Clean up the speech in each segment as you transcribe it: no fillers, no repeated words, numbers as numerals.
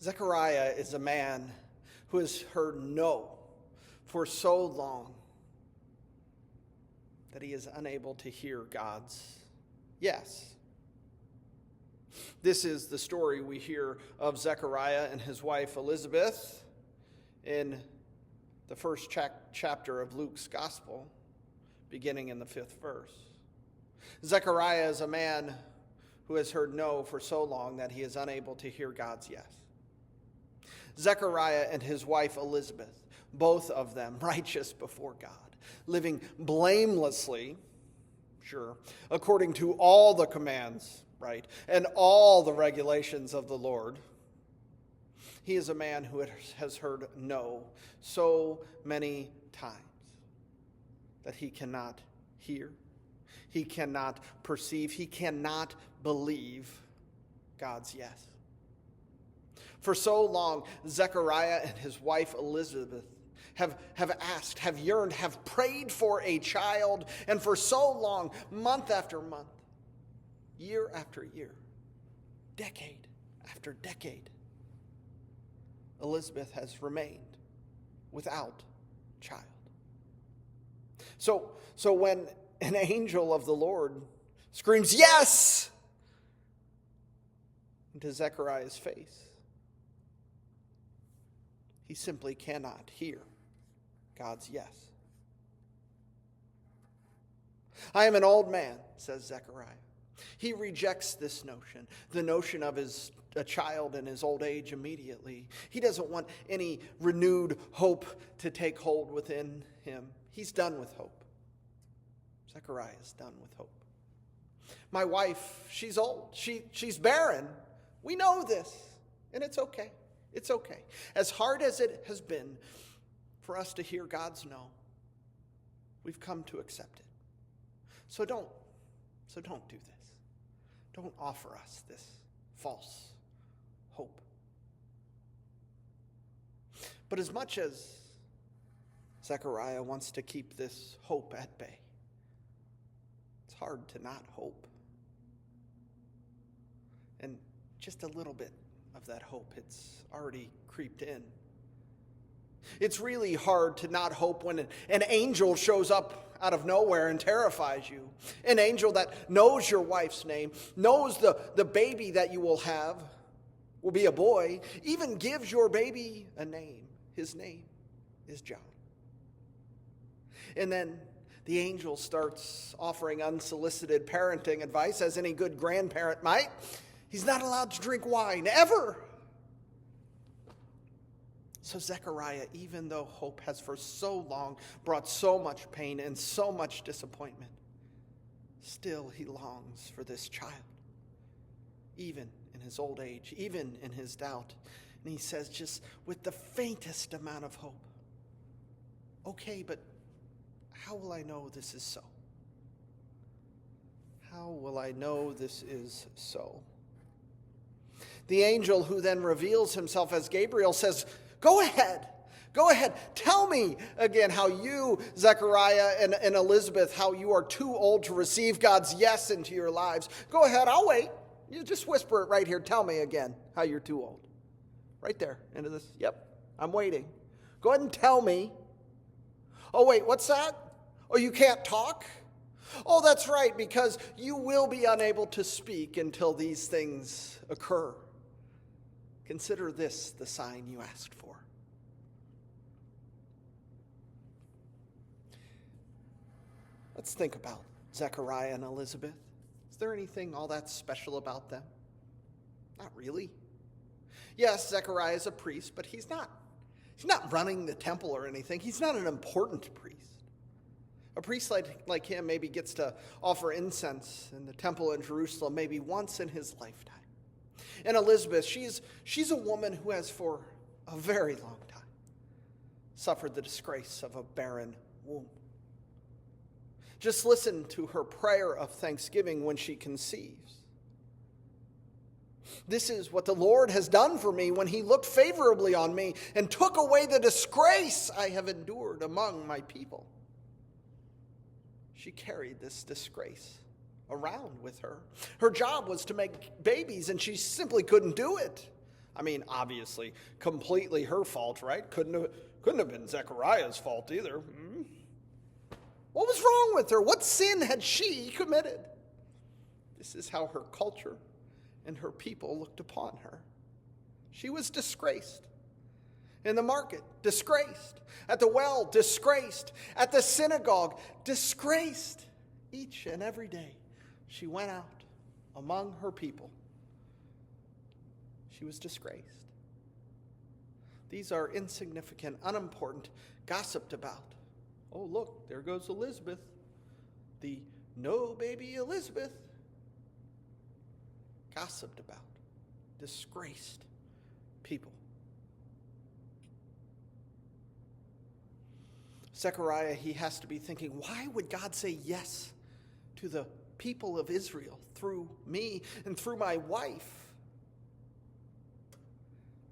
Zechariah is a man who has heard no for so long that he is unable to hear God's yes. This is the story we hear of Zechariah and his wife Elizabeth in the first chapter of Luke's gospel, beginning in the 5th verse. Zechariah is a man who has heard no for so long that he is unable to hear God's yes. Zechariah and his wife Elizabeth, both of them righteous before God, living blamelessly, according to all the commands, and all the regulations of the Lord. He is a man who has heard no so many times that he cannot hear, he cannot perceive, he cannot believe God's yes. For so long, Zechariah and his wife Elizabeth have asked, have yearned, have prayed for a child, and for so long, month after month, year after year, decade after decade, Elizabeth has remained without child. So when an angel of the Lord screams, "Yes!" into Zechariah's face, he simply cannot hear God's yes. "I am an old man," says Zechariah. He rejects this notion, the notion of a child in his old age immediately. He doesn't want any renewed hope to take hold within him. He's done with hope. Zechariah is done with hope. "My wife, she's old. She's barren. We know this, and it's okay. It's okay. As hard as it has been for us to hear God's no, we've come to accept it. So don't do this. Don't offer us this false hope." But as much as Zechariah wants to keep this hope at bay, it's hard to not hope. And just a little bit of that hope, it's already creeped in. It's really hard to not hope when an angel shows up out of nowhere and terrifies you. An angel that knows your wife's name, knows the baby that you will have will be a boy, even gives your baby a name. His name is John. And then the angel starts offering unsolicited parenting advice, as any good grandparent might. He's not allowed to drink wine, ever. So Zechariah, even though hope has for so long brought so much pain and so much disappointment, still he longs for this child, even in his old age, even in his doubt. And he says, just with the faintest amount of hope, "Okay, but how will I know this is so? How will I know this is so?" The angel, who then reveals himself as Gabriel, says, Go ahead, tell me again how you, Zechariah and Elizabeth, how you are too old to receive God's yes into your lives. Go ahead, I'll wait. You just whisper it right here. Tell me again how you're too old. Right there, into this. Yep, I'm waiting. Go ahead and tell me. "Oh, wait, what's that? Oh, you can't talk? Oh, that's right, because you will be unable to speak until these things occur. Consider this the sign you asked for." Let's think about Zechariah and Elizabeth. Is there anything all that special about them? Not really. Yes, Zechariah is a priest, but he's not running the temple or anything. He's not an important priest. A priest like him maybe gets to offer incense in the temple in Jerusalem maybe once in his lifetime. And Elizabeth, she's a woman who has for a very long time suffered the disgrace of a barren womb. Just listen to her prayer of thanksgiving when she conceives. "This is what the Lord has done for me when he looked favorably on me and took away the disgrace I have endured among my people." She carried this disgrace around with her. Her job was to make babies, and she simply couldn't do it. I mean, obviously, completely her fault, right? Couldn't have been Zechariah's fault either. What was wrong with her? What sin had she committed? This is how her culture and her people looked upon her. She was disgraced. In the market, disgraced. At the well, disgraced. At the synagogue, disgraced. Each and every day, she went out among her people. She was disgraced. These are insignificant, unimportant, gossiped about. Oh, look, there goes Elizabeth. The no baby Elizabeth. Gossiped about. Disgraced people. Zechariah, he has to be thinking, why would God say yes to the people of Israel through me and through my wife?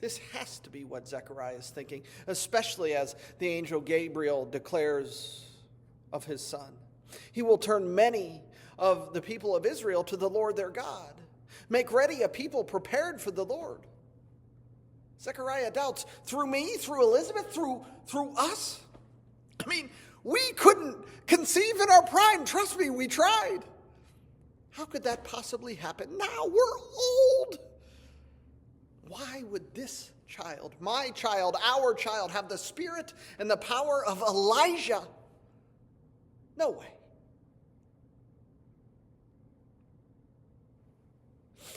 This has to be what Zechariah is thinking, especially as the angel Gabriel declares of his son. He will turn many of the people of Israel to the Lord their God. Make ready a people prepared for the Lord. Zechariah doubts, through me, through Elizabeth, through us? I mean, we couldn't conceive in our prime. Trust me, we tried. How could that possibly happen? Now we're old. Why would this child, my child, our child, have the spirit and the power of Elijah? No way.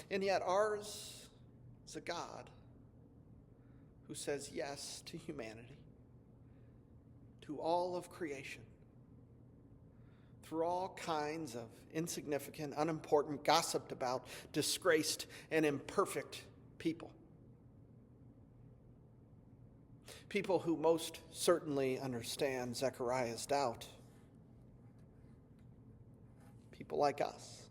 And yet ours is a God who says yes to humanity, to all of creation, through all kinds of insignificant, unimportant, gossiped about, disgraced, and imperfect people. People who most certainly understand Zechariah's doubt. People like us.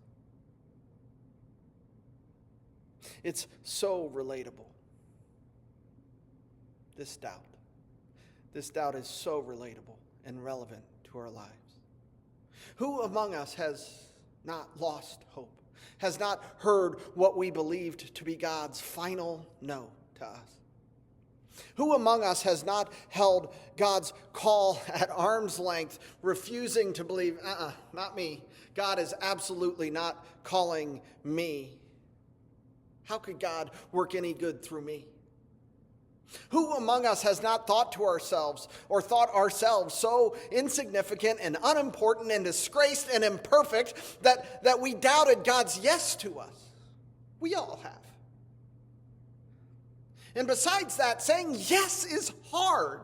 It's so relatable. This doubt. This doubt is so relatable and relevant to our lives. Who among us has not lost hope, has not heard what we believed to be God's final no to us? Who among us has not held God's call at arm's length, refusing to believe, not me. God is absolutely not calling me. How could God work any good through me? Who among us has not thought to ourselves or thought ourselves so insignificant and unimportant and disgraced and imperfect that we doubted God's yes to us? We all have. And besides that, saying yes is hard.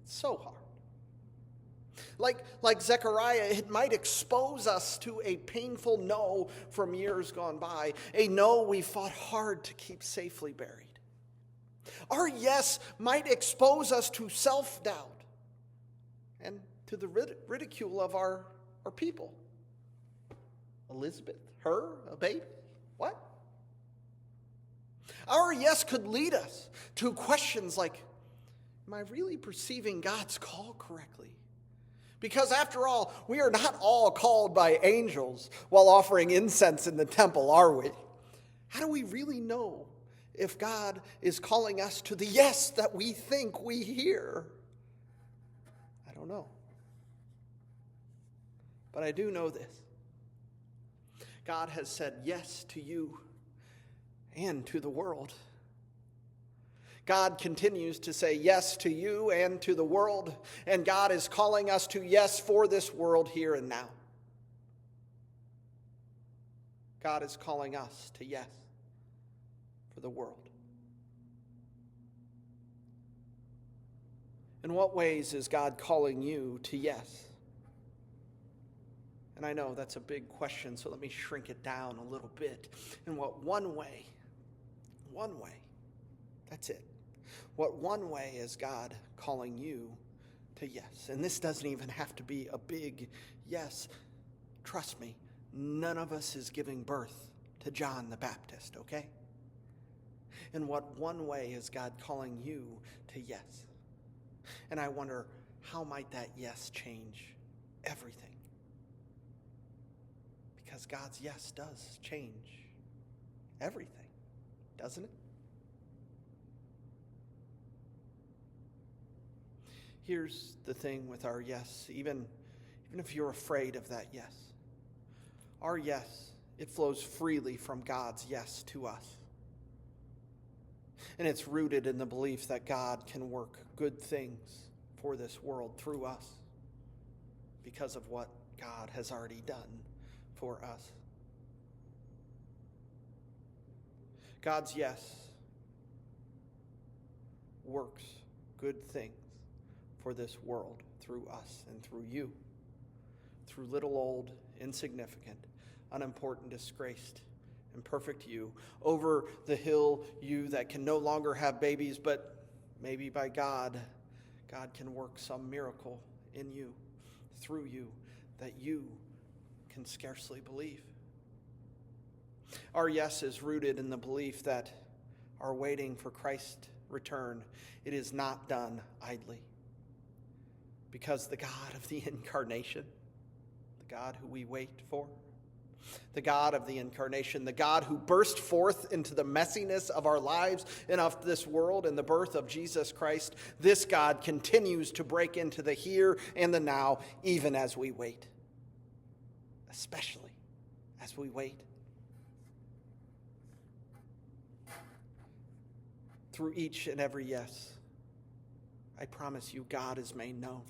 It's so hard. Like Zechariah, it might expose us to a painful no from years gone by, a no we fought hard to keep safely buried. Our yes might expose us to self-doubt and to the ridicule of our people. Elizabeth, her, a baby, what? Our yes could lead us to questions like, am I really perceiving God's call correctly? Because after all, we are not all called by angels while offering incense in the temple, are we? How do we really know if God is calling us to the yes that we think we hear? I don't know. But I do know this. God has said yes to you and to the world. God continues to say yes to you and to the world, and God is calling us to yes for this world here and now. God is calling us to yes for the world. In what ways is God calling you to yes? And I know that's a big question, so let me shrink it down a little bit. In what one way, that's it. What one way is God calling you to yes? And this doesn't even have to be a big yes. Trust me, none of us is giving birth to John the Baptist, okay? In what one way is God calling you to yes? And I wonder, how might that yes change everything? Because God's yes does change everything. doesn't it? Here's the thing with our yes, even if you're afraid of that yes. Our yes, it flows freely from God's yes to us. And it's rooted in the belief that God can work good things for this world through us because of what God has already done for us. God's yes works good things for this world through us and through you, through little old, insignificant, unimportant, disgraced, imperfect you, over the hill you that can no longer have babies, but maybe by God can work some miracle in you, through you, that you can scarcely believe. Our yes is rooted in the belief that our waiting for Christ's return, it is not done idly. Because the God of the incarnation, the God who we wait for, the God of the incarnation, the God who burst forth into the messiness of our lives and of this world in the birth of Jesus Christ, this God continues to break into the here and the now, even as we wait. Especially as we wait. Through each and every yes, I promise you, God is made known.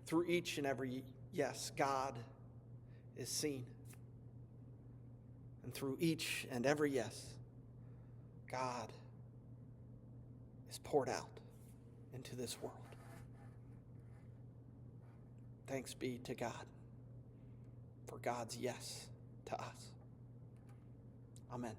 Through each and every yes, God is seen. And through each and every yes, God is poured out into this world. Thanks be to God for God's yes to us. Amen.